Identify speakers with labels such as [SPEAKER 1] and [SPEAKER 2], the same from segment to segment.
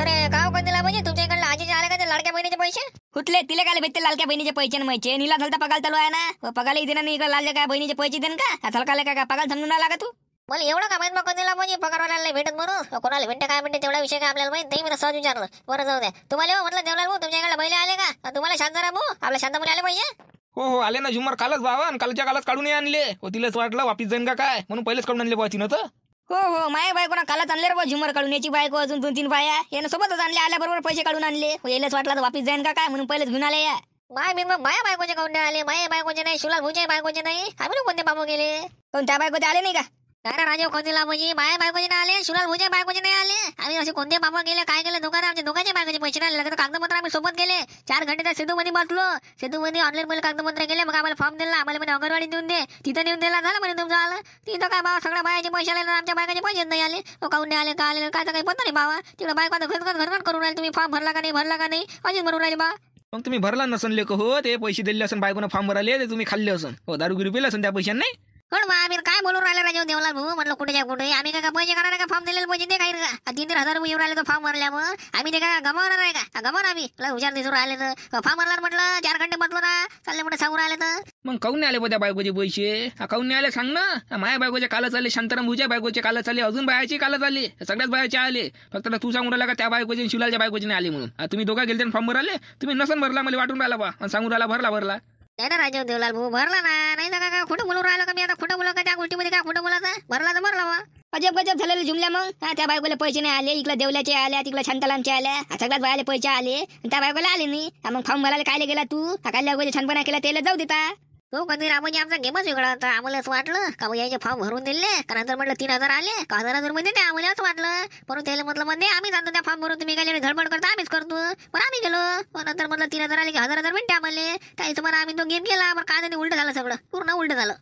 [SPEAKER 1] अरे गाव कोण दिला म्हणजे तुमच्या इकडे आजीचे आले का ते लाडक्या बहिणीचे पैसे?
[SPEAKER 2] कुठले तिले काय भेटते लाडक्या बहिणीचे पैसे न मैचे नीला झालता पगार चालू आहे ना पगार इथे नाही इकडे लाडक्या काय बहिणीचे पैसे देन का झालकाले काय पगार समजून आला का तू?
[SPEAKER 1] मला एवढं का माहित मग कोण दिला म्हणजे पगारवाल्याला नाही भेटत म्हणून कोणाला भेटते काय भेटते तेवढा विषय काय आपल्याला माहित नाही. मी सहज विचारलं. बरं जाऊ द्या. तुम्हाला म्हटलं देवलाल भाऊ तुमच्या इकडे बैले आले का? तुम्हाला शांताराम भाऊ आपल्या शांतामुळे आले पाहिजे.
[SPEAKER 3] हो आले ना झुमर कालच बाबा कालच्या कालच काढून आणले. तिलाच वाटलं वापिस जाईन का काय म्हणून पहिलेच काढून आणले बाबा तिनं तर.
[SPEAKER 2] हो माया बायको ना कालच आणले रे झुमर काढून याची बायको अजून 2-3 बाया यानं सोबतच आणले आल्याबरोबर पैसे काढून आणले. यायलाच वाटलं तर वापिस जाईन का काय म्हणून पहिलेच घेऊन आले. या
[SPEAKER 1] मग माया बायकोचे काउंटे आले. माया बायकोचे नाही शिवलाल भाऊचे बायकोचे नाही. आम्ही कोणते बाबू गेले
[SPEAKER 2] पण त्या बायको आले नाही का?
[SPEAKER 1] नाही ना राजीव कोणतीला म्हणजे माया बायकोचे नाही आले शिवलाल भाऊच्या बायकोचे नाही आले. आम्ही असे कोणते बाबा गेले काय केले दुकान आमच्या दोघांच्या बायकोचे पैसे नाही आले. कागदपत्र आम्ही सोबत गेले 4 घंटे त्या सिद्धू मध्ये बसलो. सिद्धू मध्ये ऑनलाईन पहिले कागदपत्र गेले मग आम्हाला फॉर्म दिला. आम्हाला म्हणे अंगणवाडी देऊन दे तिथं नेऊन दिला झालं म्हणे तुमचं आलं. तिथं काय बाबा सगळ्या बायाचे पैसे आले आमच्या बायकाचे पैसे नाही आले. काऊन नाही आले का आले काय काही पत्ता नाही बाबा. तिकडे बायको घरघर करून राहिले. तुम्ही फॉर्म भरला का नाही अजून भरून राहिले बा.
[SPEAKER 3] मग तुम्ही भरला नसन लेख हो ते पैसे दिले असन बायकोनं फॉर्म भराले ते तुम्ही खाल्ले असन हो दारू गिरू पिले असन त्या पैशांनी नाही.
[SPEAKER 1] पण आम्ही काय बोलून राहिले राजा देवलाल भाऊ म्हटलं कुठे आम्ही काय पैसे करणार का फॉर्म दिलेले पैसे ते काही का 3,000 रुपये येऊन राहिले तर फॉर्म भरल्यामुळे आम्ही ते काय गमावणार आहे का? गमावणार आम्ही हुशार दिसून राहिले तर फॉर्म भरला म्हटलं 4 घंटे म्हटलं ना चालले म्हटलं सांगून राहिले तर.
[SPEAKER 3] मग काऊन नाही आले त्या बायकोचे पैसे काऊन नाही आले सांग ना. माझ्या बायकोचे कालच आले शांताराम भाऊच्या बायकोचे कालच आले अजून बायाची कालच आले सगळ्याच बायाचे आले. फक्त तू सांगून राहिला का त्या बायकोचे शिवलालच्या बायकोचे नाही आले म्हणून. तुम्ही दोघा गेले फॉर्म भरले तुम्ही नसन भरला मला वाटून राहिला बा सांगून राहिला भरला
[SPEAKER 1] नाही ना राजा देवलाल भाऊ भरला ना. नाही तर काय खोटं बोलून राहिलो का मी आता खोटं बोला का त्या गोष्टीमध्ये काय खोटं बोलायचं भरला तर भरला बा.
[SPEAKER 2] गजब झालेले जुमल्या मग त्या बायकोला पैसे नाही आले इकडे देवल्याचे आल्या तिकडे शांतालामचे आल्या सगळ्याच बायाले पैसे आले त्या बायकोला आले नाही. मग फॉर्म भरायला काय गेला तू काय छानपणा केला त्याला जाऊ देता.
[SPEAKER 1] तो कधी रामाजी आमचा गेमच वेगळा होता. आम्हाला असं वाटलं का याचे फॉर्म भरून दिले का नंतर म्हटलं 3,000 आले का 1,000 मध्ये ते आम्हाला असं वाटलं. परंतु त्याला म्हटलं मध्ये आम्ही जातो त्या फॉर्म भरून तुम्ही काय धडपड करता आम्हीच करतो. पण आम्ही गेलो नंतर म्हटलं 3,000 आले की 1,000 भेटते आम्हाला काही तुम्हाला आम्ही तो गेम केला. पण काय नाही उलट झालं सगळं पूर्ण उलट झालं.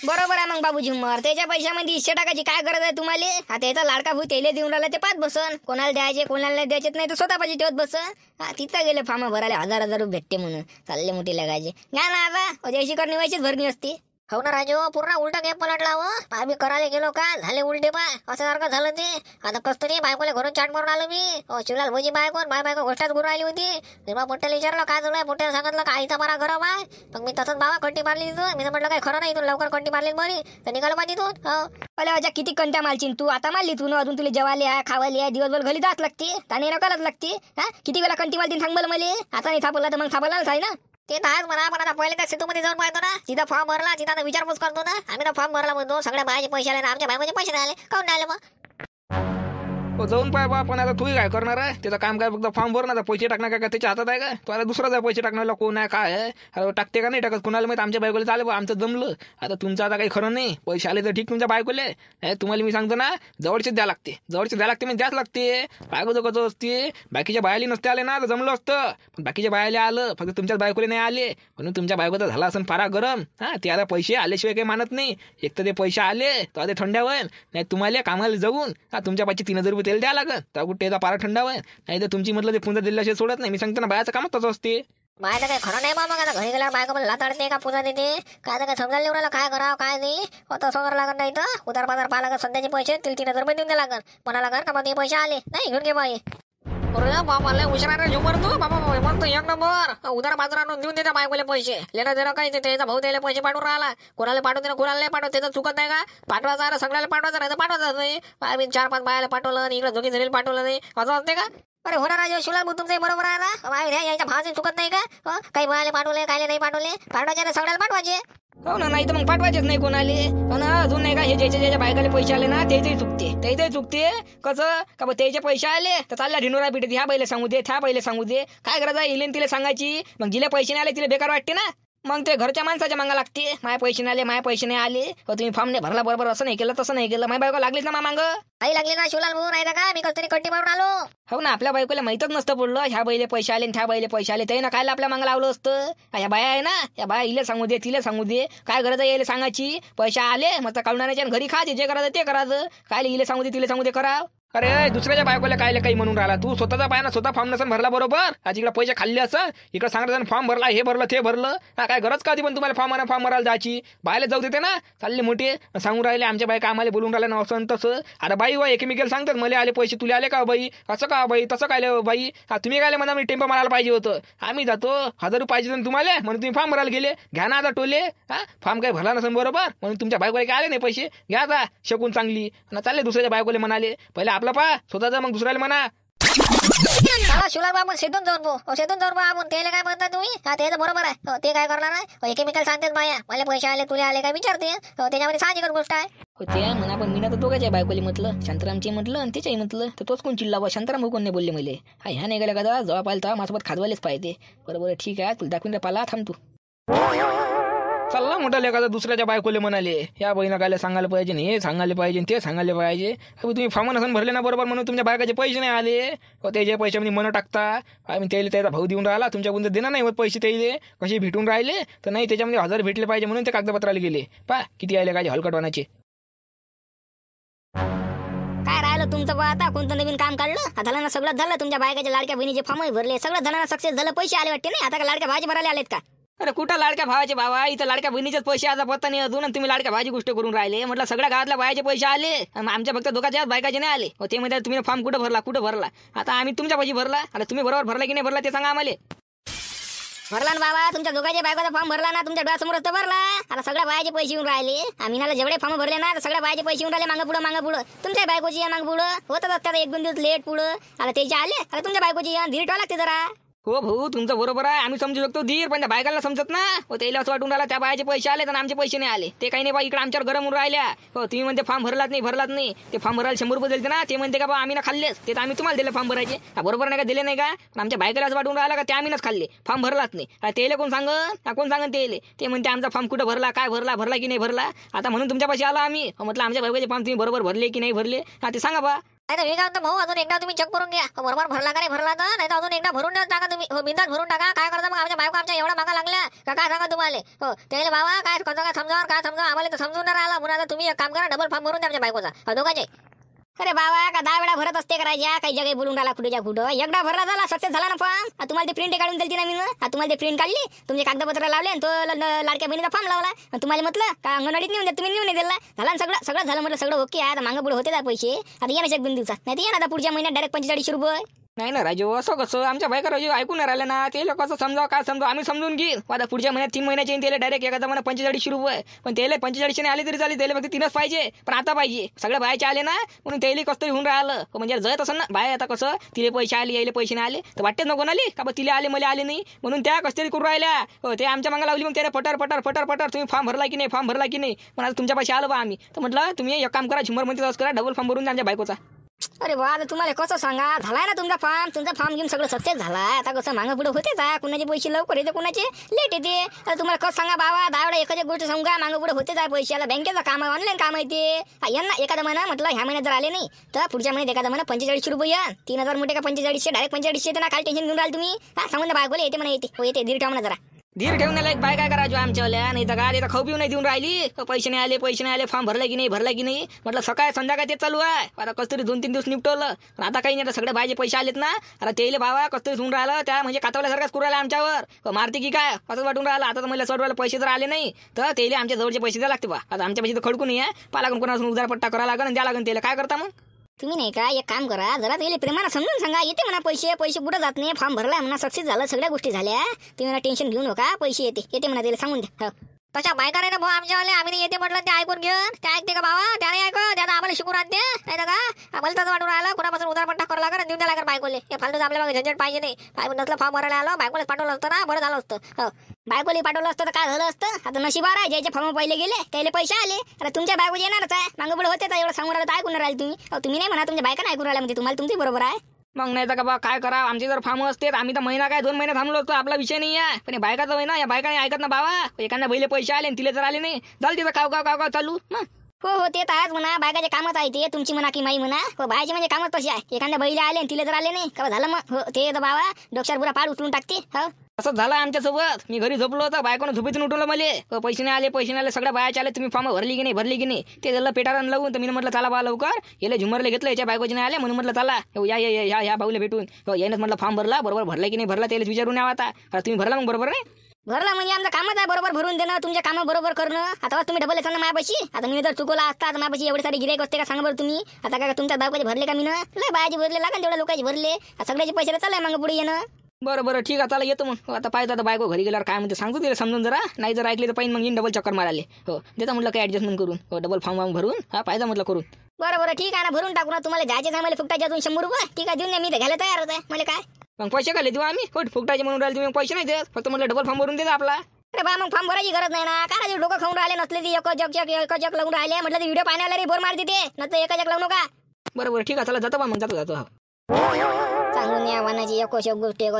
[SPEAKER 2] बरोबर आहे मग बाबू झुमर त्याच्या पैशामध्ये 100 टाकाची काय गरज आहे तुम्हाला? आता याचा लाडका भाऊ त्याला देऊन राहिला ते 5 बसन कोणाला द्यायचे कोणाला द्यायचे नाही तर स्वतः पाहिजे ठेवत बसन. तिथं गेले फॉर्म भरायला 1,000 रुपये भेटते म्हणून चालले मोठी लगायचे ना ना आता जयशी करणी व्हायचीच भरणी असती.
[SPEAKER 1] हो ना राजू पूर्ण उलटा गेम पलटला हो. आम्ही करायला गेलो का झाले उलटे पाय असं सारखं झालं ते. आता कसं तरी बायकोला घरून चाट मारून आलो मी. शिवलाल भाऊजी बायको बायको गोष्टात गुरु राहिली होती. तेव्हा मोठ्याला विचारलं काय झालं मोठ्याला सांगितलं का आईचा मारा गरम आहे. मग मी तसंच बाबा कंटी मारली तिथून. मी म्हटलं काय खरं नाही तू लवकर कंटी मारली बरी तर निघालं पाहिजे तिथून.
[SPEAKER 2] अरे अजा किती कंट्या मारशील तू आता मारली तू अजून तुला जेवायला आहे खावायला आहे दिवसभर घरी जात लागते ताने रकायलाच लागते. किती वेळा कंटी मारतील सांग मला आता नाही सापडला तर मग सापडलाच आहे ना.
[SPEAKER 1] ते तर आज म्हणा पण आता पहिले त्या सेतूमध्ये जाऊन पाहतो ना तिथं फॉर्म भरला तिथं आता विचारपूस करतो ना. आम्ही तर फॉर्म भरला म्हणतो सगळ्या बायाचे पैसे आले ना आमच्या बायकोचे पैसे नाही आले काऊन नाही आले मग?
[SPEAKER 3] जाऊन पाय बा पण आता तू काय करणार आहे त्याचं काम काय फक्त फॉर्म भरणार पैसे टाकणार काय त्याच्या हातात आहे का? तो आता दुसरा पैसे टाकण्याला कोण आहे काय आहे टाकते का नाही टाकत कुणाला माहिती. आमच्या बायकोला चालेल बा आमचं जमलं. आता तुमचं आता काही खरं नाही पैसे आले तर ठीक तुमच्या बायकोले तुम्हाला मी सांगतो ना जवळचे द्या लागते म्हणजे द्याच लागते. बायको कसं असते बाकीच्या बायाली नसते आले ना तर जमलं असतं पण बाकीच्या बायाला आलं फक्त तुमच्याच बायकोले नाही आले म्हणून तुमच्या बायकोचा झाला असं पारा गरम. ते आता पैसे आल्याशिवाय काही मानत नाही. एक तर ते पैसे आले तर ते थंड होईल नाही तुम्हाला कामाला जाऊन तुमच्या पाचशे 3,000 रुपये तेल द्या लागत तर कुठे पारा थंडा होईल नाही तर तुमची म्हटलं ते पुन्हा दिल्याशिवाय सोडत नाही. मी सांगतो ना बायाचं कामच तसं असते.
[SPEAKER 1] माझं काय खरं नाही बाबा आता घरी गेल्यावर बायको मला लाताडते का पुन्हा देते काय तर काय समजायला निवडायला काय करावं काय नाही. तसं करावं लागत नाही तर उधार बाजार पाहा लागत सध्याचे पैसे 3,000 रुपये देऊन द्या लागत म्हणाला कर का मग ते पैसे आले नाही घेऊन घे बाई. बाबा उशिरा झुमर तू बाबा मग एक नंबर उधार बाजारानं देऊन देता बायकोले पैसे लेणं देणं काही त्याचा भाऊ त्याला पैसे पाठवून राहिला कोणाला पाठवून देणं कोणाला नाही पाठवत त्याचं चुकत नाही का? पाठवायचं सगळ्याला पाठवायचं नाही तर पाठवायचं नाही. आम्ही 4-5 बायाला पाठवलं आणि इकडे दोघी जणीला पाठवलं नाही असं असते का? अरे होणार राजा शिवलाल भाऊ तुमचं बरोबर आहे ना. याच्या भावाचे चुकत नाही का? काही बायाला पाठवले काही नाही पाठवले पाठवायचे ना सगळ्याला पाठवायचे.
[SPEAKER 2] हो ना नाही तर मग पाठवायचेच नाही कोणाले. अजून नाही का हे ज्याच्या बायकाले पैसे आले ना तेही चुकते कसं का बा त्याचे पैसे आले तर चालला ढिंडोरा पिटे ह्या पहिले सांगू दे त्या पहिले सांगू दे काय गरज आहे इलेन तिला सांगायची. मग जिले पैसे नाही आले तिला बेकार वाटते ना. मग ते घरच्या माणसाच्या मागा लागते माय पैसे नाही आले तुम्ही फॉर्म नाही भरला बरोबर असं नाही केलं तसं नाही केलं. माझ्या बायको लागलीच ना मांग
[SPEAKER 1] काही लागली ना शिवलाल भाऊ नाही का मी कसं कंटी मारून आलो.
[SPEAKER 2] हो ना आपल्या बायकोला माहितच नसतं पडलं ह्या बैले पैसे आले त्या बैले पैसे आले ते ना काय आपल्या मागं लावलं असतं. ह्या बाया आहे ना या बाया इले सांगू दे तिला सांगू दे काय गरज आहे यायला सांगायची. पैसे आले मग काढून आणायचे घरी खायचे जे करायचं ते करायचं काय इले सांगू दे तिला सांगू दे करा.
[SPEAKER 3] अरे दुसऱ्याच्या बायकोला कायले काही म्हणून राहिला तू स्वतःचा पाय ना स्वतः फॉर्म नसन भरला बरोबर आज इकडे पैसे खाल्ले असं इकडे सांगत फॉर्म भरला हे भरलं ते भरलं काय गरज का पण तुम्हाला फॉर्म भरायला जायची बायला जाऊ देते ना चालले मोठे सांगून राहिले आमच्या बायका आम्हाला बोलून राहिल्या ना असं तसं आता बाई वा एकमेकाला सांगतात मला आले पैसे तुला आले का बाई असं का बाई तसं काय बाई तुम्ही काय म्हणा मी टेम्पो मारायला पाहिजे होतं आम्ही जातो 1000 रुपये पाहिजे तुम्हाला म्हणून तुम्ही फॉर्म भरायला गेले घ्या ना आता टोले फॉर्म काही भरला नसेल बरोबर म्हणून तुमच्या बायकोला काय आले नाही पैसे घ्या आता शकून चांगली ना चालले दुसऱ्याच्या बायकोले म्हणाले पहिले आपला पा स्वतःचा मग दुसऱ्याला म्हणा
[SPEAKER 1] शुला बाबा शेतून जाऊन आपण त्याला काय म्हणता तुम्ही ते तर बरोबर आहे ते काय करणार आहे एकमेकाला सांगतात बाया मला पैसे आले तुला आले काय विचारते त्याच्यामध्ये साहजिकच गोष्ट आहे
[SPEAKER 2] ते म्हणा पण मी ना तर दोघांच्या बायकोली म्हटलं शांतारामची म्हटलं आणि त्याच्याही म्हटलं तर तोच कोण चिल्ला शांताराम कोण नाही बोलले मला ह्या नाही गेल्या का जेव्हा पाहिलं तेव्हा माझ्यासोबत खाजवायलाच पाहिजे बरोबर ठीक आहे तुला दाखवून पाला थांब तू
[SPEAKER 3] चालला मोठा लेखाचा दुसऱ्याच्या बायकोले म्हणाले या बहिणा काय सांगायला पाहिजे हे सांगायला पाहिजे ते सांगायला पाहिजे तुम्ही फॉर्म नसन भरले ना बरोबर म्हणून तुमच्या बायकाचे पैसे नाही आले त्याच्या पैशामध्ये मन टाकता आम्ही त्याला भाऊ देऊन राहिला तुमच्याकडून देणार नाही होत पैसे त्याले कसे भेटून राहिले तर नाही त्याच्यामध्ये 1000 भेटले पाहिजे म्हणून ते कागदपत्राला गेले पा किती आले काय हलकटवानाचे
[SPEAKER 4] काय राहिलं तुमचं बा आता कोणतं नवीन काम काढलं झालं ना सगळं झालं तुमच्या बायकाच्या लाडक्या बहिणीचे फॉर्म भरले सगळं जणांना सक्सेस झालं पैसे आले वाटते नाही आता का लाडक्या भाजी भरायला आलेत का
[SPEAKER 2] अरे कुठं लाडक्या भावाचे बाबा इथं लाडक्या बहिणीचेच पैसे आता पत्ता नाही अजून तुम्ही लाडक्या भाजी गोष्ट करून राहिले म्हटलं सगळ्या गावातल्या बायाचे पैसे आले आमच्या फक्त दोघांच्या बायकाचे नाही आले ते म्हणजे तुम्ही फॉर्म कुठं भरला आता आम्ही तुमच्या पैसे भरला आता तुम्ही बरोबर भरला की नाही भरला ते सांगा आम्हाला
[SPEAKER 4] भरला ना बाबा तुमच्या दोघांच्या बायकोचा फॉर्म भरला ना तुमच्या डोळ्यासमोरच तर भरला आता सगळ्या बायाचे पैसे येऊन राहिले आम्ही ना जेवढे फॉर्म भरले ना सगळ्या बायाचे पैसे येऊन राहिले मागं पुढं तुमच्या बायकोची या मागं पुढं होतच असतात 1-2 दिवस लेट पुढं आता त्याचे आले आता तुमच्या बायकोची या धीर ठेवा लागते जरा
[SPEAKER 2] हो भाऊ तुमचं बरोबर आहे आम्ही समजू शकतो धीर पण त्या बायकाला समजत ना त्याला असं वाटून राहिला त्या बायाचे पैसे आले तर आमचे पैसे नाही आले ते काही नाही बा इकडे आमच्यावर गरम होऊन राहिल्या तुम्ही म्हणते फॉर्म भरलाच नाही ते फॉर्म भरायला 100 रुपये दिले ना ते म्हणते का बा आम्ही ना खाल्लेच ते तर आम्ही तुम्हाला दिले फॉर्म भरायचे बरोबर नाही का दिले नाही का पण आमच्या बायकाला असं वाटून राहिला का ते आम्हीच खाल्ले फॉर्म भरलाच नाही तेले कोण सांगन ते म्हणते आमचा फॉर्म कुठं भरला काय भरला की नाही भरला आता म्हणून तुमच्या पैसे आला आम्ही म्हटलं आमच्या बायकाचे फॉर्म तुम्ही बरोबर भरले की नाही भरले ते सांगा बा
[SPEAKER 1] नाही मी काय म्हणतो भाऊ अजून एकदा तुम्ही चेक करून घ्या बरोबर भरला का नाही भरला तर नाही तर अजून एकदा भरून टाका तुम्ही बिंदास भरून टाका काय करता मग आमच्या बायको आमच्या एवढा मागा लागल्या का काय सांगा तुम्हाला त्याला बाबा काय कसं काय समजा आम्हाला तर समजून नाही राहिला म्हणून आता तुम्ही एक काम करा डबल फॉर्म भरून द्या आमच्या बायकोचा दोघांचे
[SPEAKER 4] अरे बाबा का 10 वेळा भरत असते करायच्या काही जगाई बोलून राहिला कुठं एकदा भरला झाला सक्सेस झाला ना फॉर्म तुम्हाला ते प्रिंट काढून दिली ना मी तुम्हाला ते प्रिंट काढली तुमचे कागदपत्र लावले आणि तो लाडक्या बहिणीचा फॉर्म लावला तुम्हाला म्हटलं का अंगणवाडीत नेऊन द्या तुम्ही नेऊन दिला झाला सगळं झालं म्हटलं सगळं ओके आहे आता मागं पुढे होते पैसे आता येणार 1-2 दिवसात नाही येणार आता पुढच्या महिन्यात डायरेक्ट 45 रुपये
[SPEAKER 2] नाही ना राजू असं कसं आमच्या बायका राजू ऐकून नाही राहिलं ना ते कसं समजावं काय समजावं आम्ही समजून घेईल आता पुढच्या महिन्यात 3 महिन्याचे त्याला डायरेक्ट एखादा मला 45 रुपये पण त्याला 45 नाही आले तरी चालेल त्याला फक्त 3च पाहिजे पण आता पाहिजे सगळ्या बायाचे आले ना म्हणून त्याला कसं होऊन राहिलं म्हणजे जळत असं ना बाय आता कसं तिले पैसे आले यायले पैसे नाही आले तर वाटतेच नको आले का बा तिला आले मला आले नाही म्हणून त्या कसतरी करून राहिल्या ते आमच्या मागे लावली मग त्याला पटर तुम्ही फॉर्म भरला की नाही पण आता तुमच्या पैसे आलं बा आम्ही तर म्हटलं तुम्ही एक काम करा 100 मध्ये तसं करा डबल फॉर्म भरून द्या आमच्या बायकोचा
[SPEAKER 4] अरे वा तुम्हाला कसं सांगा झालाय ना तुमचा फॉर्म घेऊन सगळं सक्सेस झालाय आता कसं मागं पुढे होतेच आहे कुणाचे पैसे लवकर येते कुणाचे लेट येते आता तुम्हाला कसं सांगा बाबा 10 वेळा एखादी गोष्ट सांगा मागं पुढे होतेच आहे पैशाला बँकेचं काम आहे ऑनलाईन काम आहे ते यांना एखादा महिना म्हटलं ह्या महिन्यात जर आले नाही तर पुढच्या महिन्यात एखादा महिना 45 रुपये या 3000 मोठे का 45 डायरेक्ट 45 येते ना काय टेन्शन घेऊन राहिले तुम्ही सांगून ना बायकोले येते म्हणा येते धीर ठेवा जरा
[SPEAKER 2] धीर ठेवण्याला एक बाय काय करायचो आमच्यावाल्या नाही तर काय आता खाऊ पिऊ नाही देऊन राहिली पैसे नाही आले फॉर्म भरला की नाही म्हटलं सकाळ संध्याकाळ ते चालू आहे आता कसतरी 2-3 दिवस निपटवलं पण आता काही नाही आता सगळे बायचे पैसे आलेत ना आता तेले बाबा कसतरी होऊन राहिलं त्या म्हणजे कातवल्यासारखाच करू राहिला आमच्यावर मारते की काय असंच वाटून राहिलं आता तर मला सोडवायला पैसे जर आले नाही तर तेले आमच्या जवळचे पैसे द्या लागते बा आता आमच्या पैसे तर खडकून आहे पालागून कोणासून उधारपट्टा करावा लागेल द्या लागेल त्याला काय करता मग
[SPEAKER 4] तुम्ही नाही का एक काम करा जरा त्याला प्रेमानं समजून सांगा येते म्हणा पैसे कुठं जात नाही फॉर्म भरला म्हणा सक्सेस झालं सगळ्या गोष्टी झाल्या तुम्ही म्हणा टेन्शन घेऊ नका पैसे येते म्हणा त्याला सांगून द्या
[SPEAKER 1] तशा बायका नाही ना भाऊ आमच्यावाले आम्ही नाही येते म्हटलं ते ऐकून घेऊन ते ऐकते का बाबा त्याने ऐकत त्याला आम्हाला शिकून राहते नाही तर का आम्हाला तसं वाटून राहिलं कोणापासून उधारपट्टा करावं लागेल देऊन द्या लागेल बायकोले हे फालतूच आपल्या मागे झंझट पाहिजे नाही बायको नसलं फॉर्म भरायला आलो बायकोलेच पाठवलं असतं ना बरं झालं असतं बायकोली पाठवलं असतं तर काय झालं असतं आता नशिबार आहे ज्याचे फॉर्म पहिले गेले त्याला पैसे आले आता तुमच्या बायको येणारच आहे मागं पुढे होते एवढं सांगून राहिलं तर ऐकून राहिले तुम्ही नाही म्हणा तुमच्या बायका ऐकून राहिला म्हणजे तुम्हाला तुमची बरोबर आहे
[SPEAKER 2] मग नाही तर का बा काय करा आमचे जर फार्म असते आम्ही तर महिना काय 2 महिने थांबलो असतो आपला विषय नाही आहे पण बायकाचा महिना या बायकाने ऐकत ना बाबा एखाद्या बैले पैसे आले तिले जर आले नाही झालं तिथं काव चालू मग
[SPEAKER 4] हो ते तर आहेच म्हणा बायकाचे कामच आहे ते तुमची म्हणा की माई म्हणा हो बायचे म्हणजे कामच तशी आहे एखाद्या बैले आले तिले जर आले नाही का झालं मग हो ते तर बाबा डोक्यावर बुरा पाड उचलून टाकते हो
[SPEAKER 2] असं झालं आमच्यासोबत. मी घरी झोपलो होतो, बायकोनं झोपेतून उठवलं मला. पैसे नाही आले सगळ्या बायाचे आले, तुम्ही फॉर्म भरली की नाही ते झालं पेटारण लावून. तर मी म्हटलं चला बा लवकर, याला झुमरले घेतलं, याच्या बायकोचे नाही आले म्हणून म्हटलं चला या भाऊला भेटून. यानंच म्हटलं फॉर्म भरला, बरोबर भरला की नाही भरला त्याला विचारून यावं. आता तुम्ही भरला मग बरोबर नाही?
[SPEAKER 4] भरला म्हणजे आमचं कामच आहे बरोबर भरून देणं, तुमच्या कामं बरोबर करणं. आता तुम्ही डबल येताना माझ्यापाशी. आता मी जर चुकवला असता तर माझ्यापाशी एवढे सारे गिराईक असते का सांगा बरं तुम्ही. आता काय तुमच्या बायकोचे भरले का मी ना लय बायाचे भरले लागेल तेवढ्या लोकांचे भरले. सगळ्याचे पैसे चालले मग पुढे येणं.
[SPEAKER 2] बरं ठीक आहे, चला येतो मग. आता पाहिजे आता बायको घरी गेल्यावर काय म्हणते सांगतो तिला समजून जरा. नाही जर ऐकले तर पाहिजे मग येईन डबल चक्कर माराले. हो देता म्हटलं काय ऍडजस्टमेंट करून. हो डबल फॉर्म भरून पाहिजे म्हटलं करून.
[SPEAKER 4] बरं ठीक आहे ना, भरून टाकू ना. तुम्हाला जायचे आहे मला फुकटाच्या 100 रुपये. ठीक आहे देऊन द्या, मी ते घ्यायला तयार होत आहे. मला काय
[SPEAKER 2] मग पैसे काय देऊ आम्ही? हो फुकटाचे म्हणून राहिले तुम्ही, पैसे नाही देत. फक्त म्हटलं डबल फॉर्म भरून देता आपला.
[SPEAKER 4] अरे बा मग फॉर्म भरायची गरज नाही ना. काय डोकं खाऊन राहिले नसले ती एक जग लावून राहिले. म्हटलं ते व्हिडिओ पाहण्याला बोर मारते ते नसतं एक जग लावू नका.
[SPEAKER 2] बरोबर ठीक आहे, चला जातो बा मग. जातो
[SPEAKER 4] सांगून या वानाची एक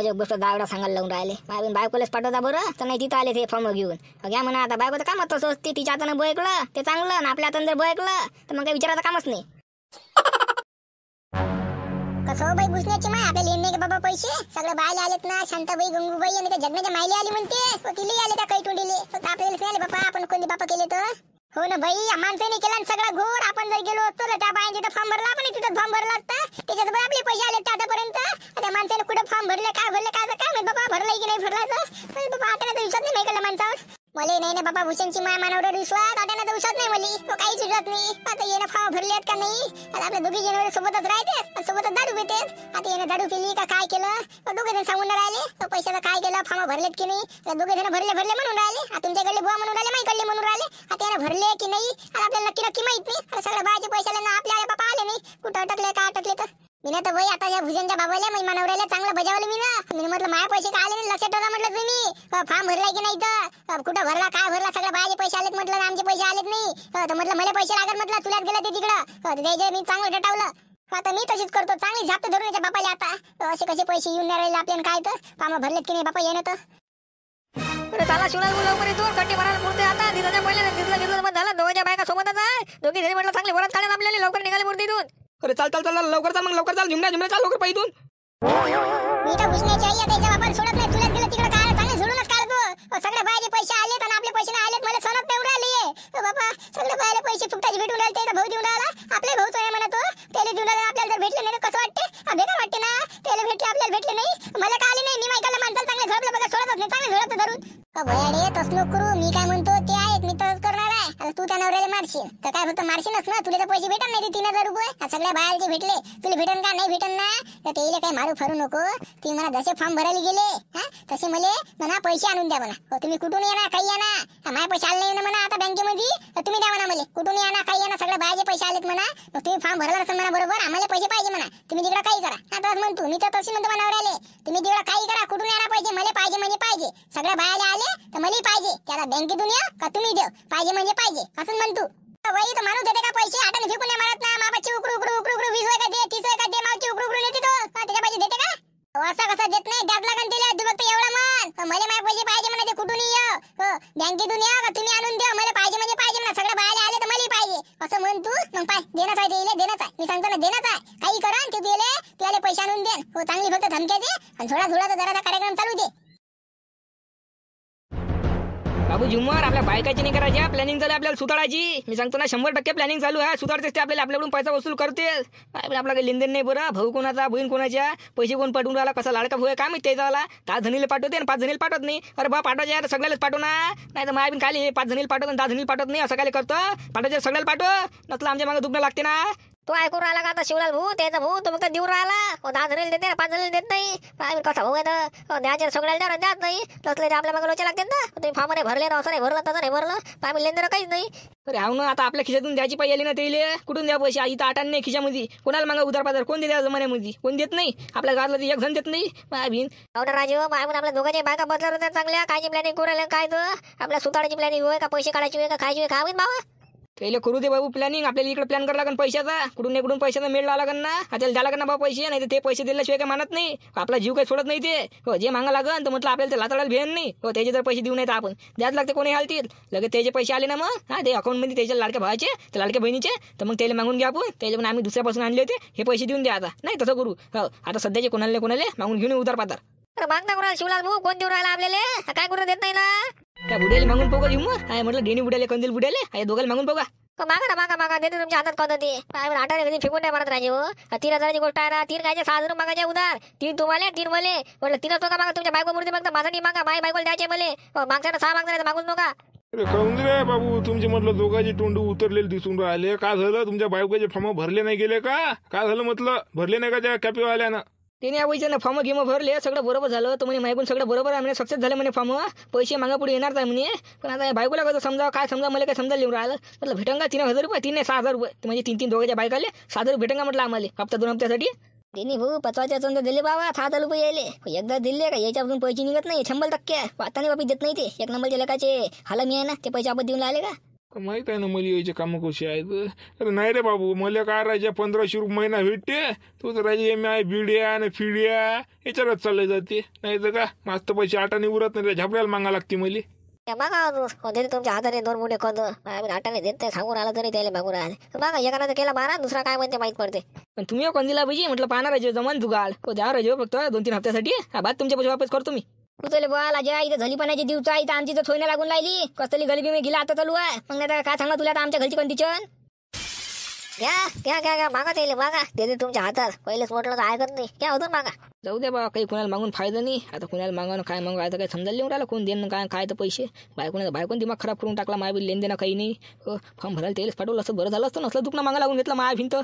[SPEAKER 4] गोष्ट दावडा सांगायला लावून राहिले. बायकोलेच पाठवता बरं तर नाही तिथं आले ते फॉर्म घेऊन. घ्या म्हणा आता बायकोचं कामच तसं असते. तिच्या हातानं बयकलं ते चांगलं ना, आपल्या हातानं जर बयकलं तर मग काही विचारायचं कामच नाही.
[SPEAKER 5] कसं बाई बुसण्याची माय आपल्याला येणे का बाबा पैसे सगळे बायला आलेत ना. शांताबाई गंगूबाई आणि त्या जगण्याच्या मायले आली म्हणते. तिला आले त्या काही टोंडीले फक्त आपल्याला नाही आले बाबा. आपण कोणते बापा केले तर हो ना बाई. माणसाने केला सगळा घोर. आपण जर गेलो असतो तर त्या बायांचे फॉर्म भरला, आपण तिथं फॉर्म भरला असता. त्याच्यासोबत आपले पैसे आले आतापर्यंत. त्या माणसाने कुठे फॉर्म भरले काय काय बाबा भरलाय की नाही भरला तर बाबा आठवण्याचा विश्वास नाही केला माणसावर. मला नाही ना बाबा भूषणची माय मानववर विश्वास. आठवण्याचा विश्वास नाही मला. तो काहीच विश्वास नाही. आता येणं फॉर्म भरलेत का नाही. आता आपल्या दोघी जण सोबतच राहते, सोबतच दारू पितेत. आता येणं दारू पिली का काय केलं दोघे जण सांगून राहिले. पैशाचं काय केलं फॉर्म भरलेत की नाही. दोघे जण भरले म्हणून राहिले. तुमच्याकडले बुवा म्हणून राहिले, माझ्याकडले म्हणून राहिले. आता यानं भरले की नाही आता आपल्याला नक्की माहित नाही. आता सगळ्या बायाचे पैसे आले ना आपल्याला बाबा आले नाही. कुठं अटकले का अटकले तर मी ना तर बाई आता या भुजनच्या बाबाला मी मानवऱ्याला चांगलं बजावलं. मी म्हटलं माझ्या पैसे काय आले नाही लक्षात ठेवा म्हटलं तुम्ही. फॉर्म भरलाय की नाही तर कुठं भरला काय भरला सगळ्या बायाचे पैसे आलेत म्हटलं ना आमचे पैसे आलेत नाही. तर म्हटलं मला पैसे लागत म्हटलं तुलाच गेलं ते तिकडं त्याचे मी चांगलं डटावलं. आता मी तशीच करतो चांगली झापते धरून याच्या बापाला. आता असे कसे पैसे येऊन नाही राहिले आपल्याला काय तर फॉर्म भरलेत की नाही बापा येणं तर.
[SPEAKER 1] अरे चला शिवलाल लवकर इथून कट्टी भरायला पुरते. आता तिथं पहिले तिथलं घेतलं मग झालं. दोघ्या बायका सोबतच आहे. दोघी घरी म्हटलं चांगले वरात काढायला आपल्याला लवकर निघाले मूर्ती इथून.
[SPEAKER 2] अरे चाल लवकर चाल मग लवकर चाल. झुमण्या चाल लवकर पाहिजे.
[SPEAKER 5] मी तर घुसण्याची आई आता याच्या बापाला सोडत नाही. तुलाच गेलं तिकडे काय चांगलं सोडूनच काढतो. सगळ्या बायाचे पैसे आलेत आणि आपले पैसे नाही आलेत. मला सणत तेवढे आले बाबा. सगळ्या बायाला पैसे फुकटाचे भेटून राहिले. त्याचा भाऊ देऊन राहिला. आपले भाऊ आहे म्हणतो त्याला देऊन राहिला. आपल्याला जर भेटले नाही तर कसं वाटते बेकार वाटते ना. त्याला भेटले आपल्याला भेटले नाही. मला काय आले नाही. मी माहिती माणसाला चांगले झोपलं बघा सोडतच नाही. चांगले झोडत धरून भयाडे तसं नको करू. मी काय म्हणतो ते आहेत मी तसंच करणार आहे. आता तू त्या नवऱ्याला मारशील तर काय फक्त मारशीलच ना. तुला तर पैसे भेटन नाही 3000 रुपये. सगळ्या बायाचे भेटले तुला भेटन का नाही भेटन ना. तर ते काही मारू फरू नको. ती म्हणा जसे फॉर्म भरायला गेले तसे मला म्हणा पैसे आणून द्या म्हणा. हो तुम्ही कुठून येणार काही येणार माझे पैसे आले नाही ना म्हणा. आता बँकेमध्ये तुम्ही द्या म्हणा मला. कुठून येणार काही येणार सगळ्या बायाचे पैसे आलेत म्हणा. मग तुम्ही फॉर्म भरला असेल म्हणा बरोबर. आम्हाला पैसे पाहिजे म्हणा. तुम्ही तिकडे काही करा. आता म्हणतो मी तर तशी म्हणतो नवऱ्याले तुम्ही तिकडे काही करा. कुठून येणार पैसे मला पाहिजे म्हणजे पाहिजे. सगळ्या बायाला आले तर मला पाहिजे. त्याला बँकेतून या का तुम्ही देव पाहिजे म्हणजे पाहिजे असं म्हणतो. वही तर माणूस देते का पैसे आटाने फेकून नाही मारत ना. मापाची उकरू 20 का दे 30 का दे मावची उकरू नेते तो त्याच्या पैसे देते का. असं कसं देत नाही. द्याच लागन त्याला. तू फक्त एवढा मन मला माझे पैसे पाहिजे म्हणा. ते कुठून या बँकेतून या का तुम्ही आणून द्या. मला पाहिजे म्हणजे पाहिजे म्हणा. सगळ्या बायाला आले तर मला पाहिजे असं म्हण तू. मग पाय देणंच आहे ते देणंच आहे. मी सांगतो ना देणंच आहे. काही करा ते दिले त्याला पैसे आणून दे. हो चांगली फक्त धमक्या दे आणि थोडा जराचा कार्यक्रम चालू दे.
[SPEAKER 2] बाबू झुमर आपल्या बायकाची नाही करायची. प्लॅनिंग चालू आपल्याला सुधारायची. मी सांगतो ना 100% प्लॅनिंग चालू आहे. सुधारतेच ते आपल्याकडून पैसा वसूल करते. आपला काही लेनदेन नाही बरं. भाऊ कोणाचा बहीण कोणाच्या पैसे कोण पाठवून राहिला कसा लाडका भाऊ काय माहिती त्याचा. 10 जणीला पाठवते आणि 5 जणीला पाठवत नाही. अरे बा पाठवायचे यार सगळ्यालाच पाठव ना. नाही तर माय काय 5 जणीला पाठवत आणि 10 जणीला पाठवत नाही. असं काय करतो. पाठवायचे सगळ्याला पाठव नसलं आमच्या मागे दुखणं लागते ना.
[SPEAKER 1] तो ऐकून राहिला का आता शिवलाल भाऊ. त्याचा भाऊ तो फक्त देऊन राहिला. 10 जणीला देते 5 जणीला देत नाही. कसा भाऊ आहे द्यायचे सगळ्याला द्याच नाही. तसले ते आपल्या मागे लोचे लागतात ना. तुम्ही फॉर्म नाही भरले ना. असं नाही भरलं तसं नाही भरलं. पाय लेन काहीच नाही.
[SPEAKER 2] अरे हाव ना. आता आपल्या खिशातून द्यायची पाहिजे आली ना त्याला. कुठून द्या पैसे. इथं आटान नाही खिशामध्ये. कोणाला मागा उधार पाजार कोण देते जमान्यामध्ये. कोण देत नाही. आपल्या गावातला एक जण देत नाही. माय भिन
[SPEAKER 1] राजू माय म्हणून आपल्या दोघांच्या बायका बदलत होत्या चांगल्या. कायची प्लॅनिंग करू राहिले काय तर. आपल्या सुताराची प्लॅनिंग होय का पैसे काढायची होय का खायची होय का बाबा.
[SPEAKER 2] त्याला करू दे बाबू प्लॅनिंग. आपल्याला इकडे प्लॅन करावं लागेल पैशाचा. कुठून नाही कुठून पैशाचा मेळ लावा लागेल ना. त्याला द्या लागेल ना बाबा पैसे. नाही तर ते पैसे दिल्याशिवाय काय मानत नाही. आपला जीव काही सोडत नाही ते. हो जे मागा लागन तर म्हटलं आपल्याला ते लाताडाला भेन नाही. हो त्याचे जर पैसे देऊ नये तर आपण द्याच लागते. कोणी हालतील लगेच त्याचे पैसे आले ना मग ते अकाउंटमध्ये त्याच्या लाडक्या भावाचे त्या लाडक्या बहिणीचे तर मग त्याला मागून घ्या आपण. त्याच्या पण आम्ही दुसऱ्यापासून आणले होते हे पैसे देऊन द्या. आता नाही तसं करू. हो आता सध्याचे कोणाला मागून घेऊन उधार पातार.
[SPEAKER 1] अरे माग ना कोणाला शिवलाल भाऊ कोण देऊ राहिला आपल्याला काय करून देत नाही ना
[SPEAKER 2] त्या बुड्याला मागून पोगा घेऊ मग काय म्हटलं डेनी बुड्याले कंदील बुड्याले आहे दोघांना मागून पोगा
[SPEAKER 1] मागा ना मागा देते तुमच्या हातात कोणतं ते आठाने कधी फेकून नाही मारत राजे हो 3,000ची गोष्ट आहे ना 3 कायचे 6,000 मागायचे उधार 3 तुम्हाला 3 मले म्हटलं 3च नका मागा तुमच्या बायको मूर्ती मागता माझा नाही मागा माय बायकोला द्यायचे मले मागच्या 6 मागता मागूच नका
[SPEAKER 6] अरे काऊन रे बाबू तुमचे म्हटलं दोघांची तोंड उतरलेले दिसून राहिले का झालं तुमच्या बायकोचे फॉर्म भरले नाही गेले का काय झालं म्हटलं भरले नाही का त्या कॅपेवाल्यानं
[SPEAKER 2] त्याने यावयचे ना फॉर्म घेम भरले सगळं बरोबर झालं तर म्हणे मागून सगळं बरोबर आहे म्हणे सक्सेस झाले म्हणे फॉर्म पैसे मागा पुढे येणार आहे म्हणे पण आता बायकोला कसं समजा काय समजा मला काय समजा लिहून राहिलं म्हटलं भेटंगा 3,000 रुपये 3 नाही 6,000 रुपये म्हणजे 3 दोघांच्या बायकाले 6,000 रुपये भेटंगा म्हटलं आम्हाला हप्ता 2 हप्त्यासाठी
[SPEAKER 4] त्यांनी भाऊ 5च्या चंद दिले बाबा 6,000 रुपये यायले एकदा दिले का याच्यापासून पैसे निघत नाही 100% वाताने बाबी देत नाही ते 1 नंबरच्या लेखाचे हाला मी आहे ना ते पैसे आपण देऊन आले का
[SPEAKER 6] माहित आहे ना मला यायचे कामं कशी आहेत अरे नाही रे बाबू मला काय राजा 1,500 रुपये महिना भेटते तू तर राजा MI बिड्या आणि फिड्या याच्यावरच चालले जाते नाही तर का मस्त पैसे आटाने उरत नाही झापड्याला मागा लागते मला
[SPEAKER 1] मागा देते तुमच्या हाताने 2 मोठे खत आठाने देत नाही सांगून आला तरी त्याला मागून राहिले मागा एकानं तर केला मारा दुसरा काय म्हणते माहित पडते
[SPEAKER 2] पण तुम्ही कंदीला पाहिजे म्हटलं पाहणार आहे जमान जुगाड हो द्या राजे फक्त 2-3 हप्त्यासाठी हा बात तुमच्या पैसे वापस करतो मी
[SPEAKER 4] तू चले बोला ज्या इथं झली पाण्याची दिवसा इथं आमची तर सोयना लागून राहिली कसली गलिबी मी गेला आता चालू आहे मग आता काय सांगा तुला आता आमच्या घरची कंडिशन
[SPEAKER 1] घ्या मागा त्याला मागा देते तुमच्या हातात पहिलेच म्हटलं तर ऐकत नाही घ्या होतं मागा
[SPEAKER 2] जाऊ द्या बा काही कोणाला मागून फायदा नाही आता कोणाला मागवणं काय मागू आता काय समजायला येऊन राहिला कोण देणं काय तर पैसे बायकोने दिमाग खराब करून टाकला माय बी लेन देणं काही नाही फॉर्म भरायला तेलच पाठवलं असं बरं झालं असतं नसलं दुखणं मागा लागून घेतलं माया भिंत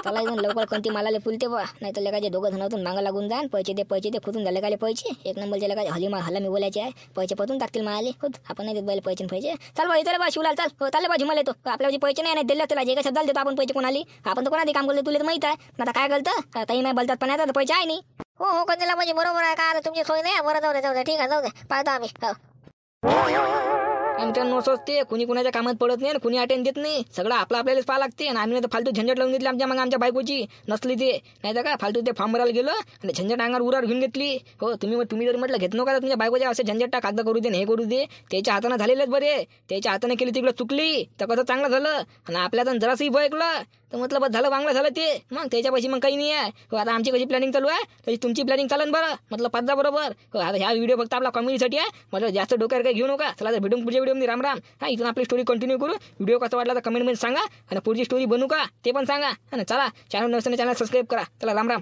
[SPEAKER 4] चला इथून लवकर कोणती मालाले फुलते बा नाही तर लेकाचे 2 जणातून मागा लागून जाण पैसे दे खुदून झाले काले पैसे 1 नंबरच्या लेकाचे हला मी बोलायचे आहे पैसे पतून टाकतील माले खुद आपण नाही देत बायले पैसे चल बा इथं बा शिवलाल चल हो चालले बा झुमाले तो आपल्याला पैसे नाही दिले त्याला जे का शब्दाला देतो आपण पैसे कोणाली आपण तर कोणाला काम करतो तुला तर माहित आहे आता काय करतं काही नाही बोलतात पण आता पैसे आहे नाही
[SPEAKER 1] हो कंदीला म्हणजे बरोबर आहे का तुमची सोय नाही बरं जाऊ दे ठीक आहे जाऊ दे पाहतो आम्ही
[SPEAKER 2] आमच्या नोट्स असते कुणी कुणाच्या कामात पडत नाही कुणी अटेंड देत नाही सगळं आपल्यालाच पाहा लागते आणि आम्ही फालतू झंझट लावून घेतली आमच्या बायकोची नसली ते नाही तर काय फालतू ते फॉर्म भरायला गेलो आणि झंझट अंगावर उरावर घेऊन घेतली हो तुम्ही जर म्हटलं घेत नका तुमच्या बायकोच्या असे झंझट कागद करू दे हे करू दे त्याच्या हाताने झालेलेच बरे त्याच्या हाताने केली तिकडे चुकली तर कसं चांगलं झालं आणि आपल्याला जरासही भयकलं तर म्हटलं बस झालं चांगलं झालं ते मग त्याच्यापाशी मग काही नाही आहे हो आता आमची कशी प्लॅनिंग चालू आहे तशी तुमची प्लॅनिंग चालन बरं म्हटलं 5 बरोबर हो आता ह्या व्हिडिओ फक्त आपला कॉमेडीसाठी आहे म्हटलं जास्त डोक्यावर काही घेऊ नका चला तर भेटून पुढच्या व्हिडिओमध्ये राम हा इथून आपली स्टोरी कंटिन्यू करू व्हिडिओ कसा वाटला तर कमेंटमध्ये सांगा आणि पुढची स्टोरी बनवू का ते पण सांगा आणि चला चॅनल नसताना चॅनल सबस्क्राईब करा चला राम